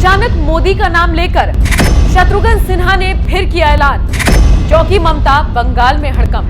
अचानक मोदी का नाम लेकर शत्रुघ्न सिन्हा ने फिर किया ऐलान, चौंकी ममता बंगाल में हड़कंप।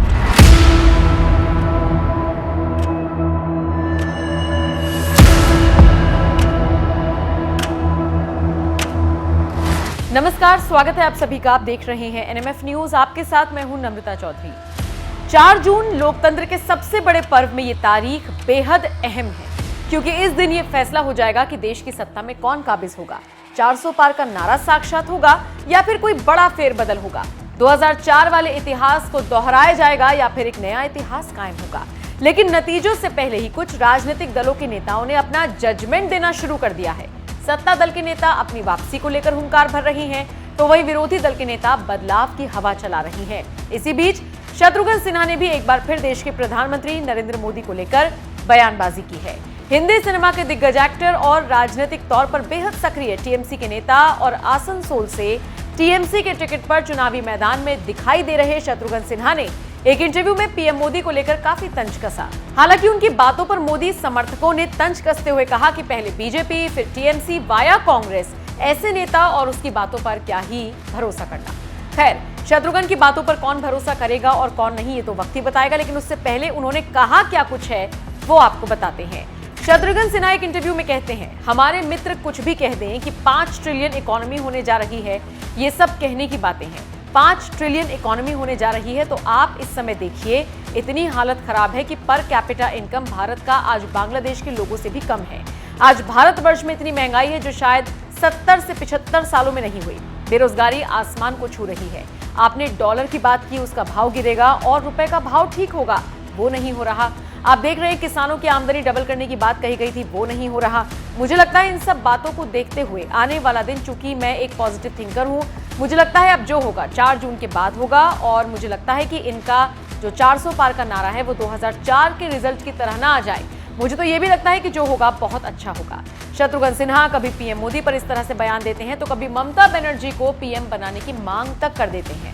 नमस्कार, स्वागत है आप सभी का। आप देख रहे हैं एनएमएफ न्यूज। आपके साथ मैं हूं नम्रता चौधरी। 4 जून लोकतंत्र के सबसे बड़े पर्व में ये तारीख बेहद अहम है, क्योंकि इस दिन ये फैसला हो जाएगा कि देश की सत्ता में कौन काबिज होगा। 400 पार का नारा साक्षात होगा या फिर कोई बड़ा फेरबदल होगा। 2004 वाले इतिहास को दोहराया जाएगा या फिर एक नया इतिहास कायम होगा। लेकिन नतीजों से पहले ही कुछ राजनीतिक दलों के नेताओं ने अपना जजमेंट देना शुरू कर दिया है। सत्ता दल के नेता अपनी वापसी को लेकर हुंकार भर रहे हैं, तो वहीं विरोधी दल के नेता बदलाव की हवा चला रहे हैं। इसी बीच शत्रुघ्न सिन्हा ने भी एक बार फिर देश के प्रधानमंत्री नरेंद्र मोदी को लेकर बयानबाजी की है। हिंदी सिनेमा के दिग्गज एक्टर और राजनीतिक तौर पर बेहद सक्रिय टीएमसी के नेता और आसनसोल से टीएमसी के टिकट पर चुनावी मैदान में दिखाई दे रहे शत्रुघ्न सिन्हा ने एक इंटरव्यू में पीएम मोदी को लेकर काफी तंज कसा। हालांकि उनकी बातों पर मोदी समर्थकों ने तंज कसते हुए कहा कि पहले बीजेपी फिर टीएमसी वाया कांग्रेस, ऐसे नेता और उसकी बातों पर क्या ही भरोसा करना। खैर, शत्रुघ्न की बातों पर कौन भरोसा करेगा और कौन नहीं, ये तो वक्त ही बताएगा। लेकिन उससे पहले उन्होंने कहा क्या कुछ है वो आपको बताते हैं। शत्रुघ्न सिन्हा एक इंटरव्यू में कहते हैं, हमारे मित्र कुछ भी कह दें कि 5 ट्रिलियन इकोनॉमी होने जा रही है, ये सब कहने की बातें हैं। 5 ट्रिलियन इकोनॉमी होने जा रही है तो आप इस समय देखिए, इतनी हालत खराब है कि पर कैपिटा इनकम भारत का आज बांग्लादेश के लोगों से भी कम है। आज भारतवर्ष में इतनी महंगाई है जो शायद 70 से 75 सालों में नहीं हुई। बेरोजगारी आसमान को छू रही है। आपने डॉलर की बात की, उसका भाव गिरेगा और रुपए का भाव ठीक होगा, वो नहीं हो रहा। आप देख रहे हैं किसानों की आमदनी डबल करने की बात कही गई थी, वो नहीं हो रहा। मुझे लगता है इन सब बातों को देखते हुए आने वाला दिन, चूंकि मैं एक पॉजिटिव थिंकर हूं, मुझे लगता है अब जो होगा 4 जून के बाद होगा। और मुझे लगता है कि इनका जो 400 पार का नारा है वो 2004 के रिजल्ट की तरह ना आ जाए। मुझे तो ये भी लगता है कि जो होगा बहुत अच्छा होगा। शत्रुघ्न सिन्हा कभी पीएम मोदी पर इस तरह से बयान देते हैं तो कभी ममता बनर्जी को पीएम बनाने की मांग तक कर देते हैं।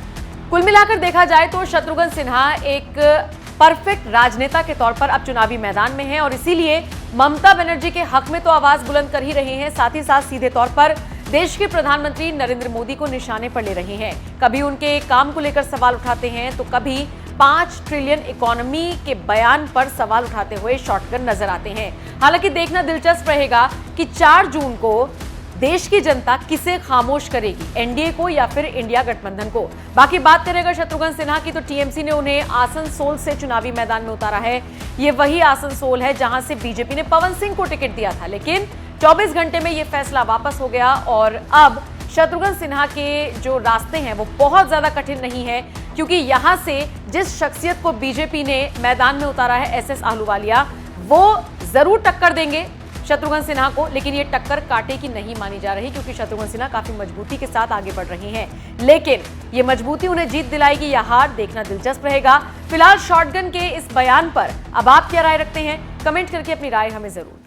कुल मिलाकर देखा जाए तो शत्रुघ्न सिन्हा एक परफेक्ट राजनेता के तौर पर अब चुनावी मैदान में हैं और इसीलिए ममता बनर्जी के हक में तो आवाज बुलंद कर ही रहे हैं, साथ ही साथ सीधे तौर पर देश के प्रधानमंत्री नरेंद्र मोदी को निशाने पर ले रहे हैं। कभी उनके काम को लेकर सवाल उठाते हैं तो कभी 5 ट्रिलियन इकोनॉमी के बयान पर सवाल उठाते हुए शॉटगन नजर आते हैं। हालांकि देखना दिलचस्प रहेगा कि 4 जून को देश की जनता किसे खामोश करेगी, एनडीए को या फिर इंडिया गठबंधन को। बाकी बात करेगा शत्रुघ्न सिन्हा की तो टीएमसी ने उन्हें आसनसोल से चुनावी मैदान में उतारा है। ये वही आसनसोल है जहां से बीजेपी ने पवन सिंह को टिकट दिया था, लेकिन 24 घंटे में ये फैसला वापस हो गया और अब शत्रुघ्न सिन्हा के जो रास्ते हैं वो बहुत ज्यादा कठिन नहीं है, क्योंकि यहां से जिस शख्सियत को बीजेपी ने मैदान में उतारा है, एसएस आहलूवालिया, वो जरूर टक्कर देंगे शत्रुघ्न सिन्हा को। लेकिन ये टक्कर कांटे की नहीं मानी जा रही, क्योंकि शत्रुघ्न सिन्हा काफी मजबूती के साथ आगे बढ़ रहे हैं। लेकिन ये मजबूती उन्हें जीत दिलाएगी या हार, देखना दिलचस्प रहेगा। फिलहाल शॉटगन के इस बयान पर अब आप क्या राय रखते हैं, कमेंट करके अपनी राय हमें जरूर